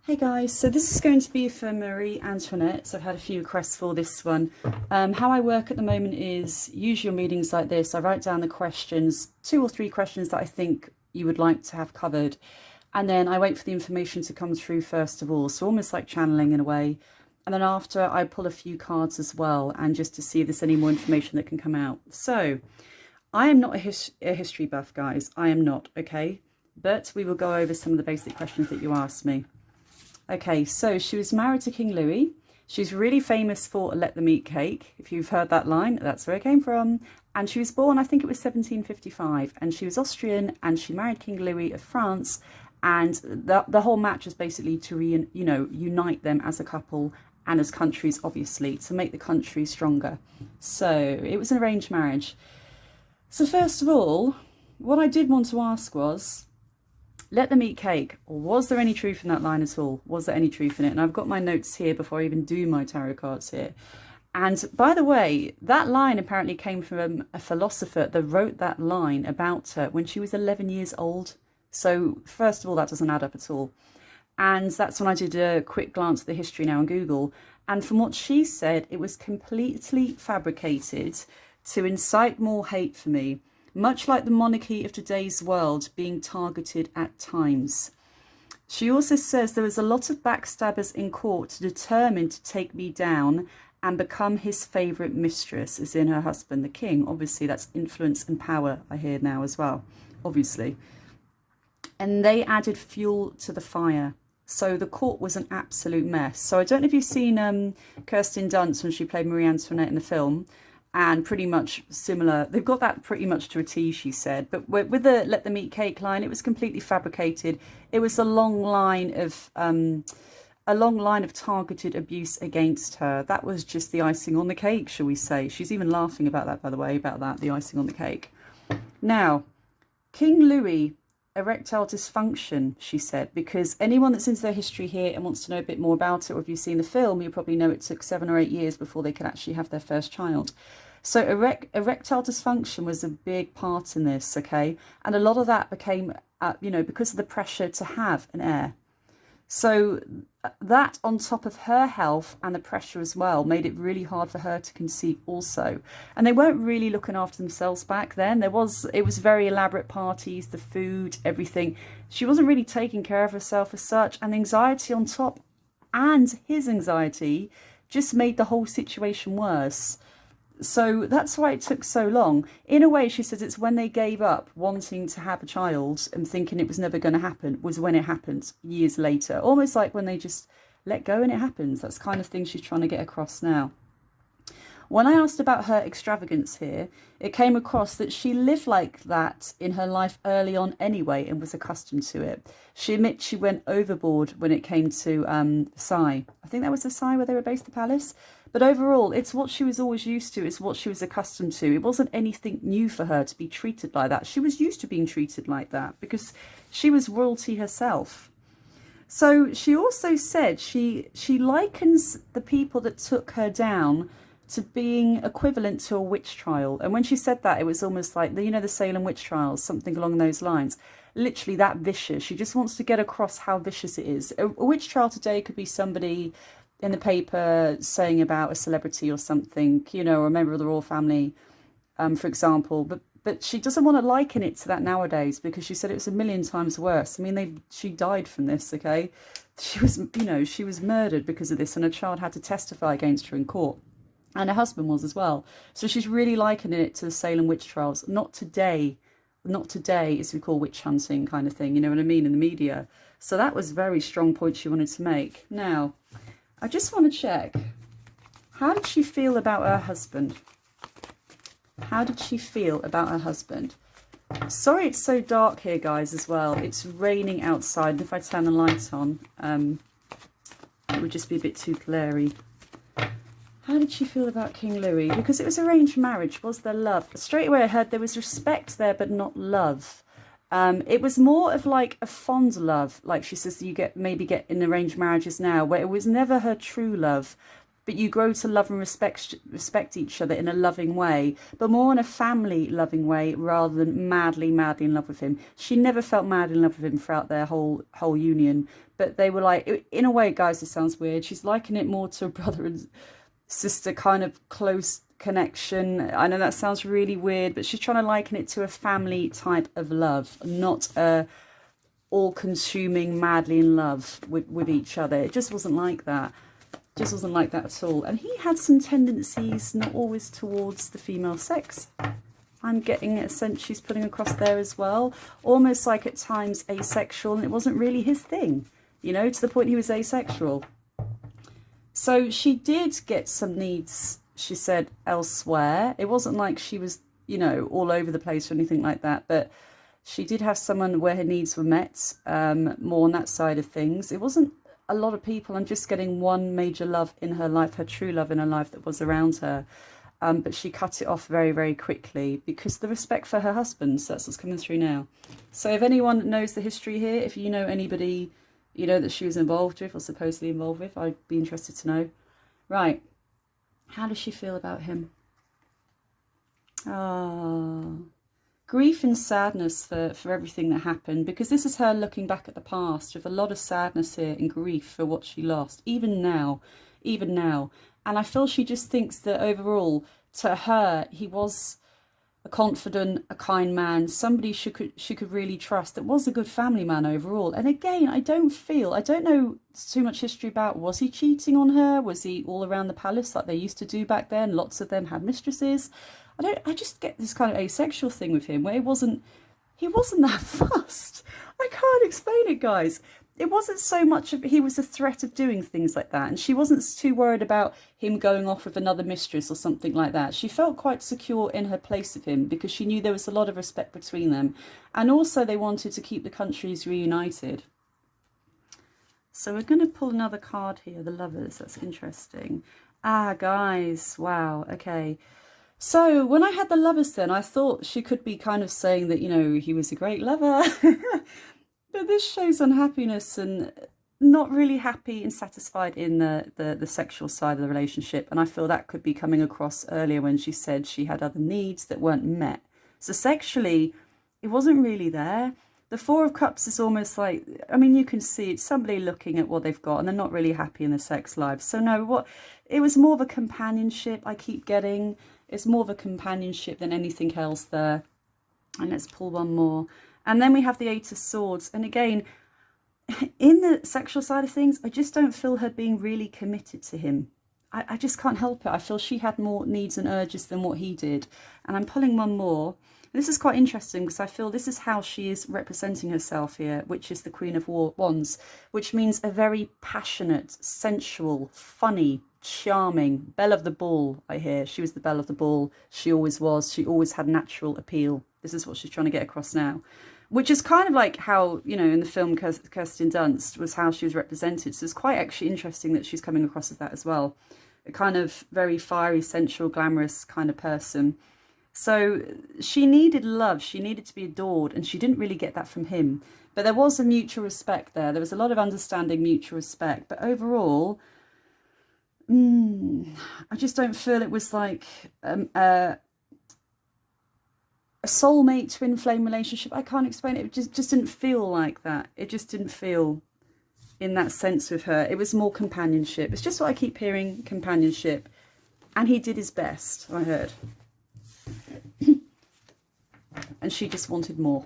Hey guys, so this is going to be for Marie Antoinette. So I've had a few requests for this one. How I work at the moment is usual meetings like this. I write down the questions, 2 or 3 questions that I think you would like to have covered. And then I wait for the information to come through first of all. So almost like channeling in a way. And then after I pull a few cards as well, and just to see if there's any more information that can come out. So I am not a history buff, guys. I am not, okay? But we will go over some of the basic questions that you asked me. Okay, so she was married to King Louis. She's really famous for Let Them Eat Cake. If you've heard that line, that's where it came from. And she was born, I think it was 1755. And she was Austrian, and she married King Louis of France. And the whole match was basically to unite them as a couple and as countries, obviously, to make the country stronger. So it was an arranged marriage. So first of all, what I did want to ask was, let them eat cake. Was there any truth in that line at all? Was there any truth in it? And I've got my notes here before I even do my tarot cards here. And by the way, that line apparently came from a philosopher that wrote that line about her when she was 11 years old. So first of all, that doesn't add up at all. And that's when I did a quick glance at the history now on Google. And from what she said, it was completely fabricated to incite more hate for me. Much like the monarchy of today's world being targeted at times. She also says there was a lot of backstabbers in court determined to take me down and become his favourite mistress, as in her husband, the king. Obviously, that's influence and power, I hear now as well, obviously. And they added fuel to the fire. So the court was an absolute mess. So I don't know if you've seen Kirsten Dunst when she played Marie Antoinette in the film. And pretty much similar, they've got that pretty much to a T, she said. But with the Let Them Eat Cake line, it was completely fabricated. It was a long line of targeted abuse against her. That was just the icing on the cake, shall we say. She's even laughing about that, by the way, the icing on the cake. Now, King Louis, erectile dysfunction, she said, because anyone that's into their history here and wants to know a bit more about it, or if you've seen the film, you probably know it took 7 or 8 years before they could actually have their first child. So erectile dysfunction was a big part in this, okay? And a lot of that became, because of the pressure to have an heir. So that on top of her health and the pressure as well made it really hard for her to conceive also. And they weren't really looking after themselves back then. It was very elaborate parties, the food, everything. She wasn't really taking care of herself as such, and anxiety on top and his anxiety just made the whole situation worse. So that's why it took so long. In a way, she says it's when they gave up wanting to have a child and thinking it was never going to happen was when it happened years later. Almost like when they just let go and it happens. That's the kind of thing she's trying to get across now. When I asked about her extravagance here, it came across that she lived like that in her life early on anyway and was accustomed to it. She admits she went overboard when it came to Versailles. I think that was Versailles where they were based, the palace. But overall, it's what she was always used to. It's what she was accustomed to. It wasn't anything new for her to be treated like that. She was used to being treated like that because she was royalty herself. So she also said she likens the people that took her down to being equivalent to a witch trial. And when she said that, it was almost like, the Salem witch trials, something along those lines. Literally that vicious. She just wants to get across how vicious it is. A witch trial today could be somebody in the paper saying about a celebrity or something, or a member of the royal family, for example. But she doesn't want to liken it to that nowadays because she said it was a million times worse. I mean, she died from this, okay? She was murdered because of this, and a child had to testify against her in court. And her husband was as well. So she's really likening it to the Salem witch trials. Not today, as we call witch hunting kind of thing, you know what I mean, in the media. So that was a very strong point she wanted to make. Now, I just want to check, how did she feel about her husband? How did she feel about her husband? Sorry it's so dark here, guys, as well. It's raining outside, and if I turn the lights on, it would just be a bit too glary. How did she feel about King Louis? Because it was arranged marriage. Was there love? Straight away I heard there was respect there, but not love. It was more of like a fond love, like she says you maybe get in arranged marriages now, where it was never her true love. but you grow to love and respect each other in a loving way, but more in a family loving way rather than madly in love with him. She never felt madly in love with him throughout their whole union, but they were like, in a way, guys, this sounds weird, she's liking it more to a brother and sister kind of close connection. I know that sounds really weird, but she's trying to liken it to a family type of love, not a all-consuming madly in love with each other. It just wasn't like that. Just wasn't like that at all. And he had some tendencies not always towards the female sex. I'm getting a sense she's putting across there as well, almost like at times asexual, and it wasn't really his thing, you know, to the point he was asexual. So she did get some needs, she said, elsewhere. It wasn't like she was, you know, all over the place or anything like that, but she did have someone where her needs were met, more on that side of things. It wasn't a lot of people. I'm just getting one major love in her life, her true love in her life that was around her. But she cut it off very, very quickly because the respect for her husband. So that's what's coming through now. So if anyone knows the history here, if you know anybody, you know, that she was involved with or supposedly involved with, I'd be interested to know. Right. How does she feel about him? Grief and sadness for everything that happened, because this is her looking back at the past with a lot of sadness here and grief for what she lost, even now. And I feel she just thinks that overall, to her, he was a confident, a kind man, somebody she could really trust, that was a good family man overall. And again, I don't know too much history about, was he cheating on her? Was he all around the palace like they used to do back then? Lots of them had mistresses. I just get this kind of asexual thing with him where he wasn't that fussed. I can't explain it, guys. It wasn't so much of he was a threat of doing things like that, and she wasn't too worried about him going off with another mistress or something like that. She felt quite secure in her place with him because she knew there was a lot of respect between them, and also they wanted to keep the countries reunited. So we're going to pull another card here, the Lovers. That's interesting. Guys, wow, okay. So when I had the Lovers then, I thought she could be kind of saying that, you know, he was a great lover. But this shows unhappiness and not really happy and satisfied in the sexual side of the relationship. And I feel that could be coming across earlier when she said she had other needs that weren't met. So sexually, it wasn't really there. The Four of Cups is almost like, I mean, you can see it's somebody looking at what they've got and they're not really happy in their sex life. So no, it was more of a companionship I keep getting. It's more of a companionship than anything else there. And let's pull one more. And then we have the Eight of Swords. And again, in the sexual side of things, I just don't feel her being really committed to him. I just can't help it. I feel she had more needs and urges than what he did. And I'm pulling one more. This is quite interesting because I feel this is how she is representing herself here, which is the Queen of Wands, which means a very passionate, sensual, funny, charming, belle of the ball, I hear. She was the belle of the ball. She always was. She always had natural appeal. This is what she's trying to get across now, which is kind of like how, you know, in the film Kirsten Dunst was how she was represented. So it's quite actually interesting that she's coming across as that as well. A kind of very fiery, sensual, glamorous kind of person. So she needed love. She needed to be adored, and she didn't really get that from him. But there was a mutual respect there. There was a lot of understanding, mutual respect. But overall, I just don't feel it was like a soulmate twin flame relationship. I can't explain it. It just didn't feel like that. It just didn't feel in that sense with her. It was more companionship. It's just what I keep hearing, companionship. And he did his best, I heard. And she just wanted more.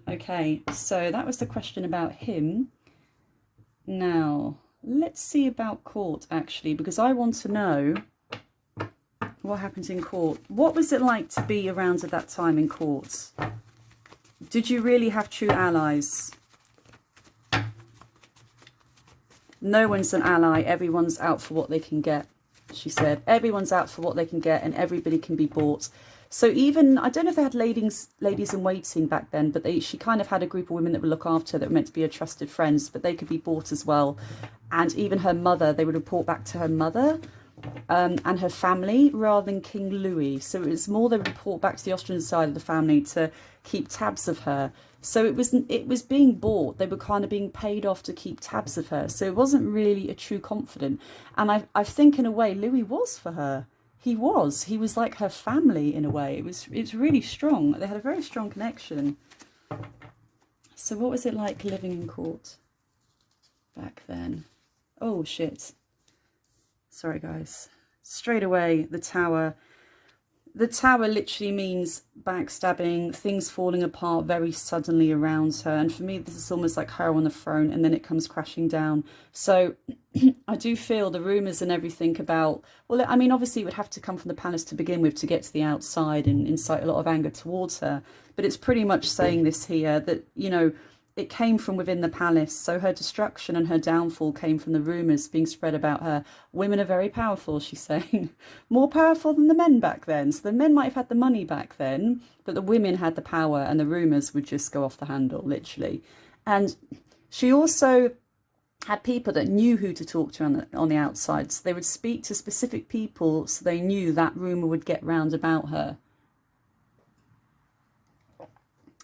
Okay, so that was the question about him. Now, let's see about court, actually, because I want to know what happens in court. What was it like to be around at that time in court? Did you really have true allies? No one's an ally. Everyone's out for what they can get, she said. Everyone's out for what they can get and everybody can be bought. So even, I don't know if they had ladies in waiting back then, but she kind of had a group of women that would look after her that were meant to be her trusted friends, but they could be bought as well. And even her mother, they would report back to her mother and her family rather than King Louis. So it was more they report back to the Austrian side of the family to keep tabs of her. So it was being bought. They were kind of being paid off to keep tabs of her. So it wasn't really a true confidant. And I think in a way Louis was for her. He was like her family in a way. It's really strong. They had a very strong connection. So what was it like living in court back then? Oh shit. Sorry guys. Straight away, the Tower. The Tower literally means backstabbing, things falling apart very suddenly around her. And for me, this is almost like her on the throne and then it comes crashing down. So I do feel the rumours and everything about, well, I mean, obviously it would have to come from the palace to begin with to get to the outside and incite a lot of anger towards her. But it's pretty much saying this here that, you know, it came from within the palace. So her destruction and her downfall came from the rumours being spread about her. Women are very powerful, she's saying. More powerful than the men back then. So the men might have had the money back then, but the women had the power and the rumours would just go off the handle, literally. And she also had people that knew who to talk to on the outside. So they would speak to specific people so they knew that rumour would get round about her.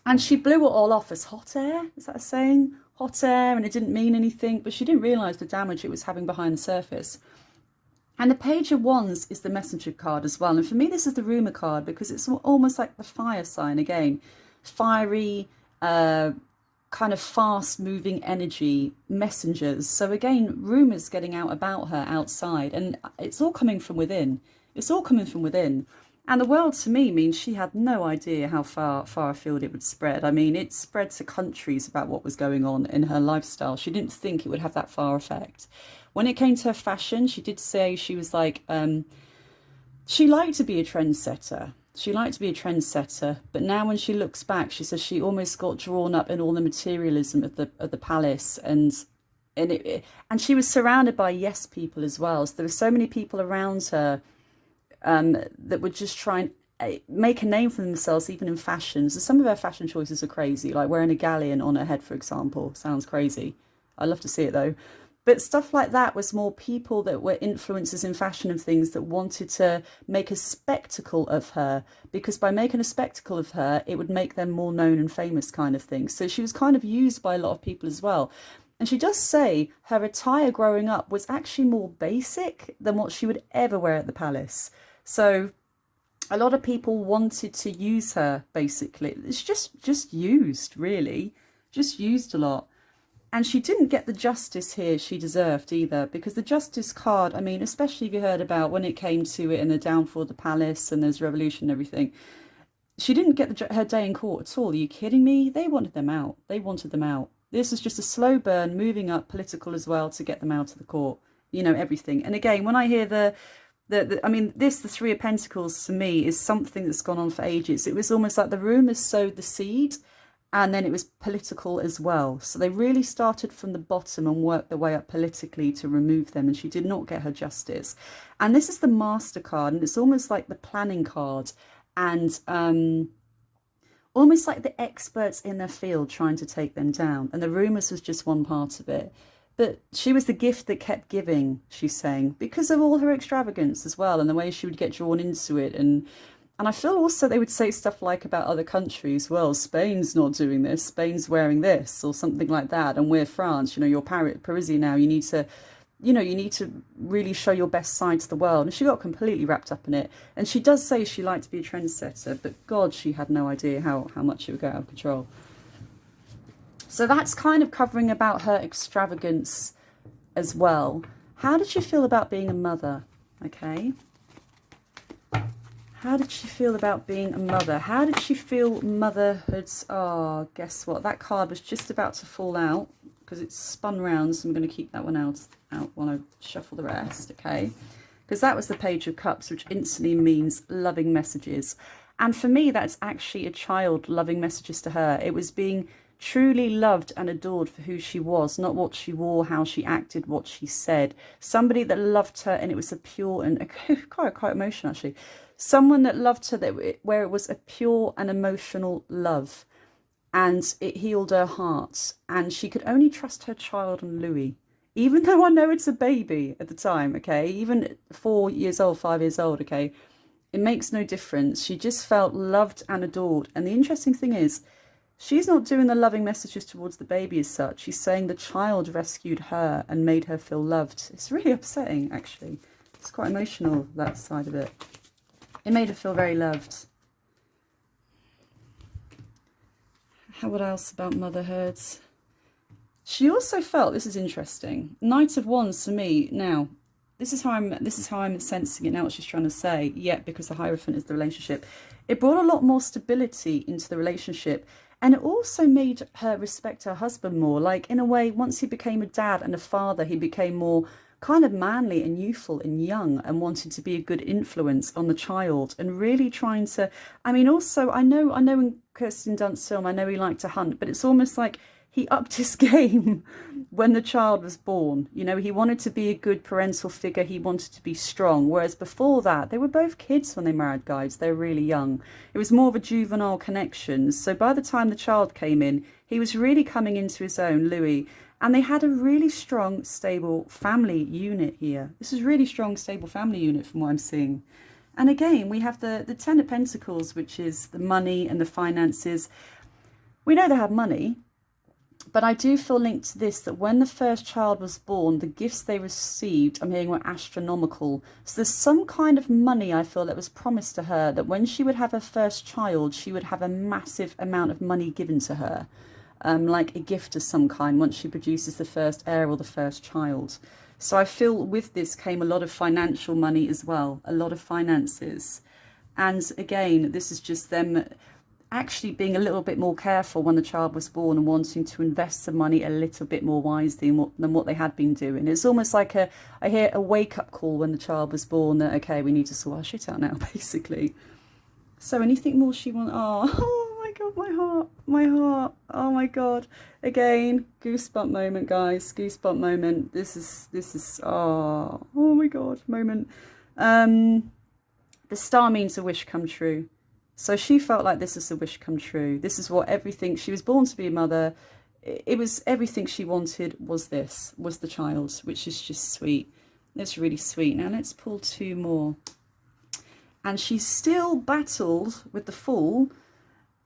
And she blew it all off as hot air. Is that a saying? Hot air, and it didn't mean anything. But she didn't realise the damage it was having behind the surface. And the Page of Wands is the messenger card as well. And for me, this is the rumour card because it's almost like the fire sign again. Fiery, kind of fast-moving energy, messengers. So again, rumours getting out about her outside. And it's all coming from within. It's all coming from within. And the world to me means she had no idea how far afield it would spread. I mean, it spread to countries about what was going on in her lifestyle. She didn't think it would have that far effect. When it came to her fashion, she did say she was like, she liked to be a trendsetter. She liked to be a trendsetter. But now when she looks back, she says she almost got drawn up in all the materialism of the palace and she was surrounded by yes people as well. So there were so many people around her that would just try and make a name for themselves, even in fashion. So some of her fashion choices are crazy, like wearing a galleon on her head, for example. Sounds crazy. I love to see it though. But stuff like that was more people that were influencers in fashion and things that wanted to make a spectacle of her, because by making a spectacle of her, it would make them more known and famous kind of thing. So she was kind of used by a lot of people as well. And she does say her attire growing up was actually more basic than what she would ever wear at the palace. So a lot of people wanted to use her, basically. It's just used, really. Just used a lot. And she didn't get the justice here she deserved either, because the justice card, I mean, especially if you heard about when it came to it in the downfall of the palace and there's revolution and everything, she didn't get her day in court at all. Are you kidding me? They wanted them out. They wanted them out. This was just a slow burn, moving up political as well to get them out of the court. You know, everything. And again, when I hear the Three of Pentacles to me is something that's gone on for ages. It was almost like the rumours sowed the seed and then it was political as well. So they really started from the bottom and worked their way up politically to remove them, and she did not get her justice. And this is the Master card, and it's almost like the planning card and almost like the experts in their field trying to take them down. And the rumours was just one part of it. But she was the gift that kept giving, she's saying, because of all her extravagance as well and the way she would get drawn into it. And I feel also they would say stuff like about other countries, well, Spain's not doing this, Spain's wearing this or something like that. And we're France, you know, you're Parisian now, you need to really show your best side to the world. And she got completely wrapped up in it. And she does say she liked to be a trendsetter, but God, she had no idea how much it would go out of control. So that's kind of covering about her extravagance as well. How did she feel about being a mother? Okay. How did she feel about being a mother? How did she feel motherhood? Oh, guess what? That card was just about to fall out because it's spun round. So I'm going to keep that one out while I shuffle the rest. Okay. Because that was the Page of Cups, which instantly means loving messages. And for me, that's actually a child loving messages to her. It was being truly loved and adored for who she was, not what she wore, how she acted, what she said. Somebody that loved her, and it was a pure and quite emotional actually. Someone that loved her where it was a pure and emotional love, and it healed her heart, and she could only trust her child and Louis even though I know it's a baby at the time, okay, even 4 years old, 5 years old, okay, it makes no difference. She just felt loved and adored. And the interesting thing is, she's not doing the loving messages towards the baby as such. She's saying the child rescued her and made her feel loved. It's really upsetting, actually. It's quite emotional, that side of it. It made her feel very loved. What else about motherhoods? She also felt, this is interesting, Knight of Wands to me. Now, this is how I'm sensing it now, what she's trying to say. Yet, because the Hierophant is the relationship, it brought a lot more stability into the relationship. And it also made her respect her husband more. Like, in a way, once he became a dad and a father, he became more kind of manly and youthful and young and wanting to be a good influence on the child and really trying to, I mean, also, I know in Kirsten Dunst's film, I know he liked to hunt, but it's almost like he upped his game when the child was born. You know, he wanted to be a good parental figure. He wanted to be strong. Whereas before that, they were both kids when they married, guys. They were really young. It was more of a juvenile connection. So by the time the child came in, he was really coming into his own, Louis. And they had a really strong, stable family unit here. This is really strong, stable family unit from what I'm seeing. And again, we have the Ten of Pentacles, which is the money and the finances. We know they have money. But I do feel linked to this, that when the first child was born, the gifts they received, I'm hearing, were astronomical. So there's some kind of money, I feel, that was promised to her, that when she would have her first child, she would have a massive amount of money given to her, like a gift of some kind, once she produces the first heir or the first child. So I feel with this came a lot of financial money as well, a lot of finances. And again, this is just them actually being a little bit more careful when the child was born and wanting to invest the money a little bit more wisely than what they had been doing. It's almost like I hear a wake-up call when the child was born that, okay, we need to sort our shit out now, basically. So anything more she wants? Oh my God, my heart, oh my God. Again, goosebump moment, guys, goosebump moment. This is, oh my God, moment. The star means a wish come true. So she felt like this is a wish come true. This is what everything, she was born to be a mother. It was everything she wanted was the child, which is just sweet. It's really sweet. Now let's pull two more. And she still battled with the Fool,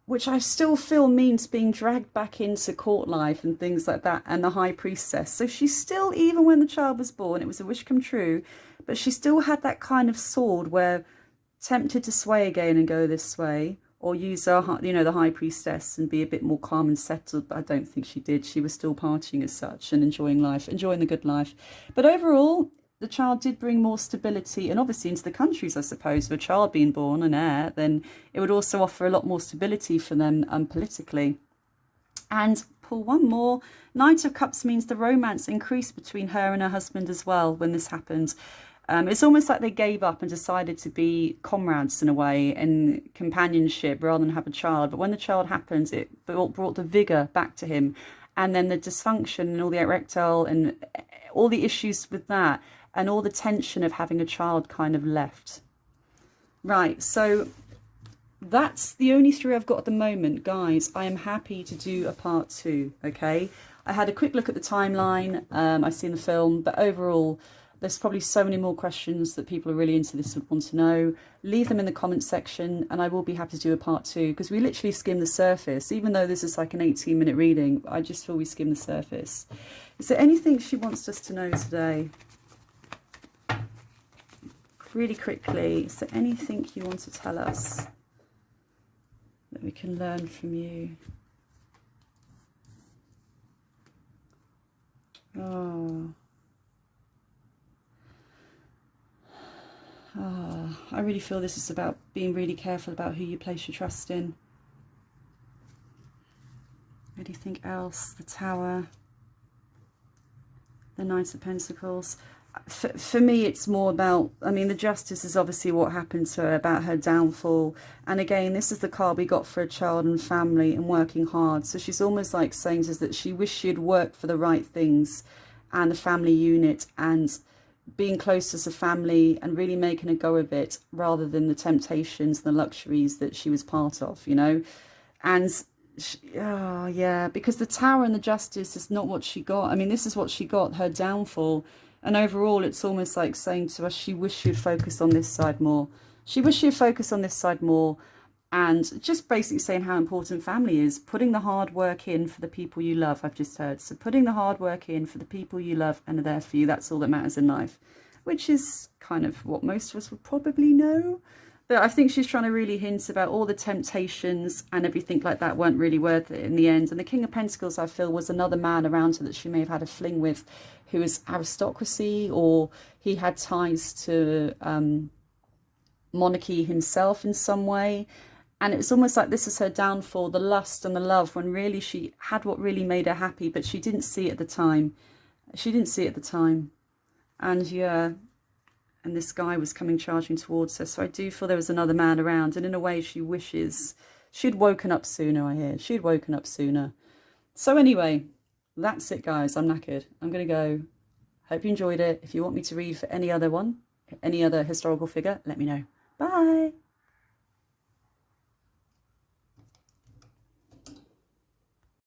which I still feel means being dragged back into court life and things like that, and the High Priestess. So she still, even when the child was born, it was a wish come true, but she still had that kind of sword where tempted to sway again and go this way, or use her, you know, the High Priestess and be a bit more calm and settled. But I don't think she did. She was still partying as such and enjoying life, enjoying the good life. But overall, the child did bring more stability, and obviously into the countries, I suppose, with a child being born, an heir, then it would also offer a lot more stability for them politically. And pull one more. Knight of Cups means the romance increased between her and her husband as well when this happened. It's almost like they gave up and decided to be comrades in a way, and companionship rather than have a child. But when the child happened, it brought the vigour back to him. And then the dysfunction and all the erectile and all the issues with that and all the tension of having a child kind of left. Right, so that's the only three I've got at the moment, guys. I am happy to do a part 2, okay? I had a quick look at the timeline. I've seen the film, but overall, there's probably so many more questions that people are really into this would want to know. Leave them in the comments section and I will be happy to do a part 2, because we literally skim the surface. Even though this is like an 18-minute reading, I just feel we skim the surface. Is there anything she wants us to know today? Really quickly, is there anything you want to tell us that we can learn from you? Oh. I really feel this is about being really careful about who you place your trust in. Anything else? The Tower, the Knight of Pentacles. For me, it's more about, I mean, the Justice is obviously what happened to her, about her downfall. And again, this is the card we got for a child and family and working hard. So she's almost like saying to us that she wished she had worked for the right things and the family unit and being close as a family and really making a go of it, rather than the temptations and the luxuries that she was part of, you know. And Oh, yeah, because the Tower and the Justice is not what she got. I mean, this is what she got, her downfall. And overall, it's almost like saying to us, she wished she'd focused on this side more. She wished she'd focused on this side more. And just basically saying how important family is, putting the hard work in for the people you love, I've just heard. So putting the hard work in for the people you love and are there for you, that's all that matters in life, which is kind of what most of us would probably know. But I think she's trying to really hint about all the temptations and everything like that weren't really worth it in the end. And the King of Pentacles, I feel, was another man around her that she may have had a fling with, who was aristocracy, or he had ties to monarchy himself in some way. And it's almost like this is her downfall, the lust and the love, when really she had what really made her happy, but she didn't see it at the time. She didn't see it at the time. And yeah, and this guy was coming charging towards her. So I do feel there was another man around. And in a way, she wishes she'd woken up sooner, I hear. She'd woken up sooner. So anyway, that's it, guys. I'm knackered. I'm going to go. Hope you enjoyed it. If you want me to read for any other one, any other historical figure, let me know. Bye.